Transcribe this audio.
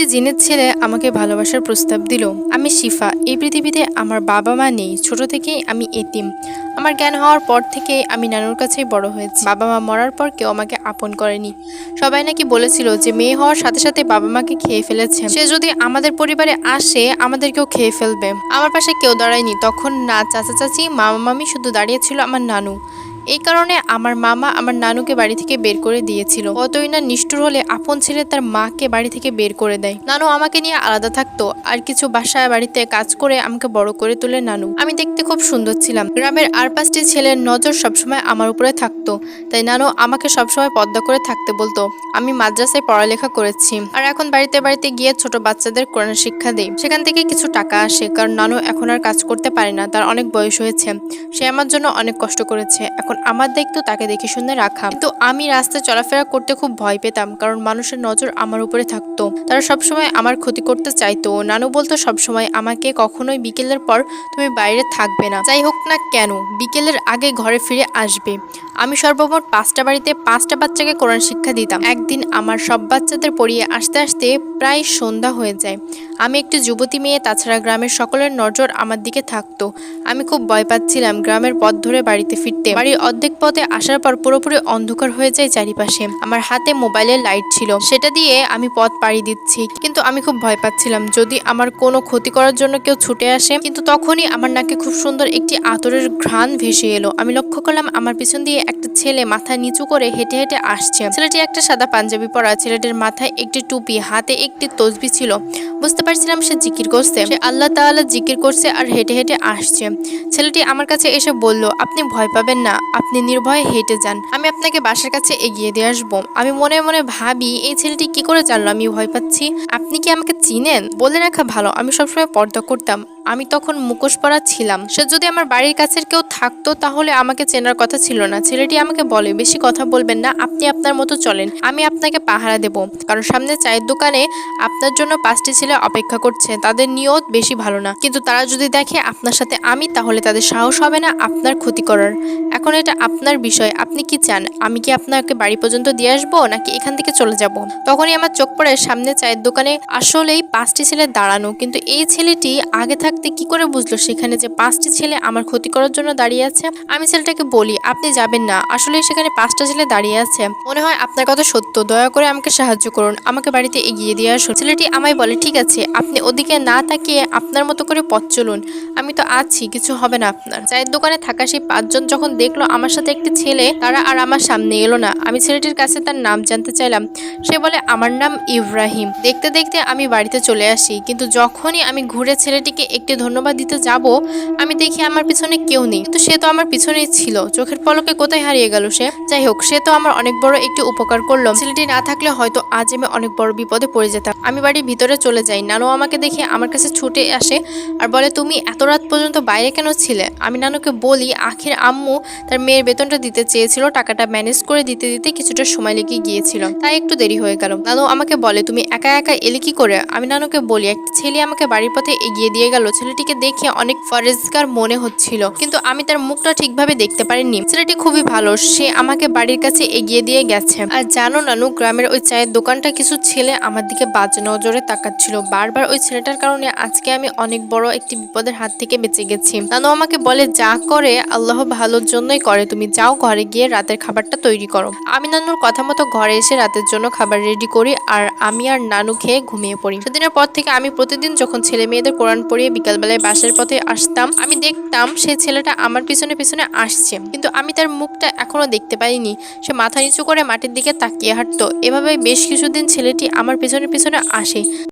একটি জিনের ছেলে আমাকে ভালোবাসার প্রস্তাব দিল। আমি শিফা। এই পৃথিবীতে আমার বাবা মা নেই। ছোট থেকেই আমি এতিম। আমার জ্ঞান হওয়ার পর থেকে আমি নানুর কাছেই বড় হয়েছি। বাবা মা মরার পর কেউ আমাকে আপন করেনি। সবাই নাকি বলেছিল যে মেয়ে হওয়ার সাথে সাথে বাবা মাকে খেয়ে ফেলেছে, সে যদি আমাদের পরিবারে আসে আমাদেরকেও খেয়ে ফেলবে। আমার পাশে কেউ দাঁড়ায়নি তখন, না চাচা চাচি, মামা মামি, শুধু দাঁড়িয়েছিল আমার নানু। এই কারণে আমার মামা আমার নানুকে বাড়ি থেকে বের করে দিয়েছিল। কতই না নিষ্ঠুর হলে আপন ছেলে তার মাকে বাড়ি থেকে বের করে দেয়। নানু আমাকে নিয়ে আলাদা থাকতো, আর কিছু বাসায় বাড়িতে কাজ করে আমাকে বড় করে তোলে নানু। আমি দেখতে খুব সুন্দর ছিলাম। গ্রামের আর 5টি ছেলের নজর সবসময় আমার উপরে থাকতো, তাই নানু আমাকে সবসময় পর্দা করে থাকতে বলতো। আমি মাদ্রাসায় পড়ালেখা করেছি, আর এখন বাড়িতে বাড়িতে গিয়ে ছোট বাচ্চাদের কোরআন শিক্ষা দেই। সেখান থেকে কিছু টাকা আসে, কারণ নানু এখন আর কাজ করতে পারে না, তার অনেক বয়স হয়েছে। সে আমার জন্য অনেক কষ্ট করেছে। এখন আমার দায়িত্ব তাকে দেখে শুনে রাখা। কিন্তু আমি রাস্তায় চলাফেরা করতে খুব ভয় পেতাম, কারণ মানুষের নজর আমার উপরে থাকতো। তারা সবসময় আমার ক্ষতি করতে চাইতো। নানু বলতো সবসময় আমাকে, কখনোই বিকেলের পর তুমি বাইরে থাকবে না, যাই হোক না কেন, বিকেলের আগে ঘরে ফিরে আসবে। আমি সর্বমোট 5টা বাড়িতে 5টা বাচ্চাকে কোরআন শিক্ষা দিতাম। একদিন আমার সব বাচ্চাদের পড়িয়ে আসতে আসতে প্রায় সন্ধ্যা হয়ে যায়। আমি একটি যুবতী মেয়ে, তাছাড়া গ্রামের সকলের নজর আমার দিকে থাকতো। আমি খুব ভয় পাচ্ছিলাম গ্রামের পথ ধরে বাড়িতে ফিরতে। বাড়ির অর্ধেক পথে আসার পর পুরোপুরি অন্ধকার হয়ে যায় চারিপাশে। আমার হাতে মোবাইলের লাইট ছিল, সেটা দিয়ে আমি পথ পাড়ি দিচ্ছি, কিন্তু আমি খুব ভয় পাচ্ছিলাম যদি আমার কোনো ক্ষতি করার জন্য কেউ ছুটে আসে। কিন্তু তখনই আমার নাকে খুব সুন্দর একটি আতরের ঘ্রাণ ভেসে এলো। আমি লক্ষ্য করলাম আমার পিছন দিয়ে একটা ছেলে মাথা নিচু করে হেঁটে হেঁটে আসছে। ছেলেটি একটা সাদা পাঞ্জাবি পরা, ছেলেটির মাথায় একটি টুপি, হাতে একটি তসবি ছিল। বুঝতে পারছিলাম সে জিকির করছে, সে আল্লাহ তাআলা জিকির করছে আর হেঁটে হেঁটে আসছে। ছেলেটি আমার কাছে এসে বলল, আপনি ভয় পাবেন না, আপনি নির্ভয়ে হেঁটে যান, আমি আপনাকে বাসার কাছে এগিয়ে দিয়ে আসবো। আমি মনে মনে ভাবি, এই ছেলেটি কি করে জানলো আমি ভয় পাচ্ছি? আপনি কি আমাকে চিনেন? বলে রাখা ভালো, আমি সবসময় পর্দা করতাম। আমি তখন মুখোশ পরা ছিলাম। সে যদি আমার বাড়ির কাছের কেউ থাকতো তাহলে আমাকে চেনার কথা ছিল না। ছেলেটি আমাকে বলে, বেশি কথা বলবেন না, আপনি আপনার মতো চলেন, আমি আপনাকে পাহারা দেব, কারণ সামনে চায়ের দোকানে আপনার জন্য 5টি ছেলে অপেক্ষা করছে। তাদের নিয়ত বেশি ভালো না, কিন্তু তারা যদি দেখে আপনার সাথে আমি, তাহলে তাদের সাহস হবে না আপনার ক্ষতি করার। এখন এটা আপনার বিষয়, আপনি কি চান? আমি কি আপনাকে বাড়ি পর্যন্ত দিয়ে আসবো, নাকি এখান থেকে চলে যাব? তখনই আমার চোখ পড়ে সামনে চায়ের দোকানে আসলেই 5টি ছেলে দাঁড়ানো। কিন্তু এই ছেলেটি আগে থাকতে কি করে বুঝলো সেখানে যে 5টি ছেলে আমার ক্ষতি করার জন্য দাঁড়িয়ে আছে? আমি ছেলেটাকে বলি, আপনি যাবেন না, আসলে সেখানে 5টা ছেলে দাঁড়িয়ে আছে, মনে হয় আপনার কথা সত্য, দয়া করে আমাকে সাহায্য করুন, আমাকে বাড়িতে এগিয়ে দিয়ে আসুন। ছেলেটি আমায় বলে, ঠিক আছে, আপনি ওদিকে না তাকিয়ে আপনার মতো করে পথ চলুন, আমি তো আছি, কিছু হবে না আপনার। চায়ের দোকানে থাকা সেই 5জন যখন দেখলো আমার সাথে একটি ছেলে, তারা আর আমার সামনে এলো না। আমি ছেলেটির কাছে তার নাম জানতে চাইলাম। সে বলে, আমার নাম ইব্রাহিম। দেখতে দেখতে আমি বাড়িতে চলে আসি, কিন্তু যখনই আমি ঘুরে ছেলেটিকে একটি ধন্যবাদ দিতে যাব, আমি দেখি আমার পিছনে কেউ নেই। কিন্তু সে তো আমার পিছনেই ছিল, চোখের পলকে কোথায় হারিয়ে গেল সে? যাই হোক, সে তো আমার অনেক বড় একটি উপকার করলো। ছেলেটি না থাকলে হয়তো আজ আমি অনেক বড় বিপদে পড়ে যেতাম। আমি বাড়ির ভিতরে চলে যাই। নানু আমাকে দেখে আমার কাছে ছুটে আসে আর বলে, তুমি এত রাত পর্যন্ত বাইরে কেন ছিলে? আমি নানুকে বলি, আখির আম্মু তার মেয়ের বেতনটা দিতে চেয়েছিল, টাকাটা ম্যানেজ করে দিতে দিতে কিছুটা সময় লেগে গিয়েছিল, তাই একটু দেরি হয়ে গেল। নানু আমাকে বলে, তুমি একা একা এলে কি করে? আমি নানুকে বলি, একটা ছেলে আমাকে বাড়ির পথে এগিয়ে দিয়ে গেল, ছেলেটিকে দেখে অনেক ফরেজগার মনে হচ্ছিল, কিন্তু আমি তার মুখটা ঠিকভাবে দেখতে পারিনি। ছেলেটি খুবই ভালো, সে আমাকে বাড়ির কাছে এগিয়ে দিয়ে গেছে। আর জানো নানু, গ্রামের ওই চায়ের দোকানটা কিছু ছেলে আমার দিকে বাজে নজরে তাকাচ্ছিল। বারবার ওই ছেলেটার কারণে আজকে আমি অনেক বড় একটি বিপদের হাত থেকে বেঁচে গেছি। নানু আমাকে বলে, যা করে আল্লাহ ভালোর জন্যই করে, তুমি যাও ঘরে গিয়ে রাতের খাবারটা তৈরি করো। আমি নানুর কথা মতো ঘরে এসে রাতের জন্য খাবার রেডি করি, আর আমি আর নানু খেয়ে ঘুমিয়ে পড়ি। সেদিনের পর থেকে আমি প্রতিদিন যখন ছেলে মেয়েদের কোরআন পড়িয়ে বিকালবেলায় বাসার পথে আসতাম, আমি দেখতাম সেই ছেলেটা আমার পিছনে পিছনে আসছে, কিন্তু আমি তার মুখটা এখনো দেখতে পাইনি। সে মাথা নিচু করে মাটির দিকে তাকিয়ে হাঁটতো। এভাবে বেশ কিছুদিন ছেলেটি আমার পিছনে পিছনে আসে।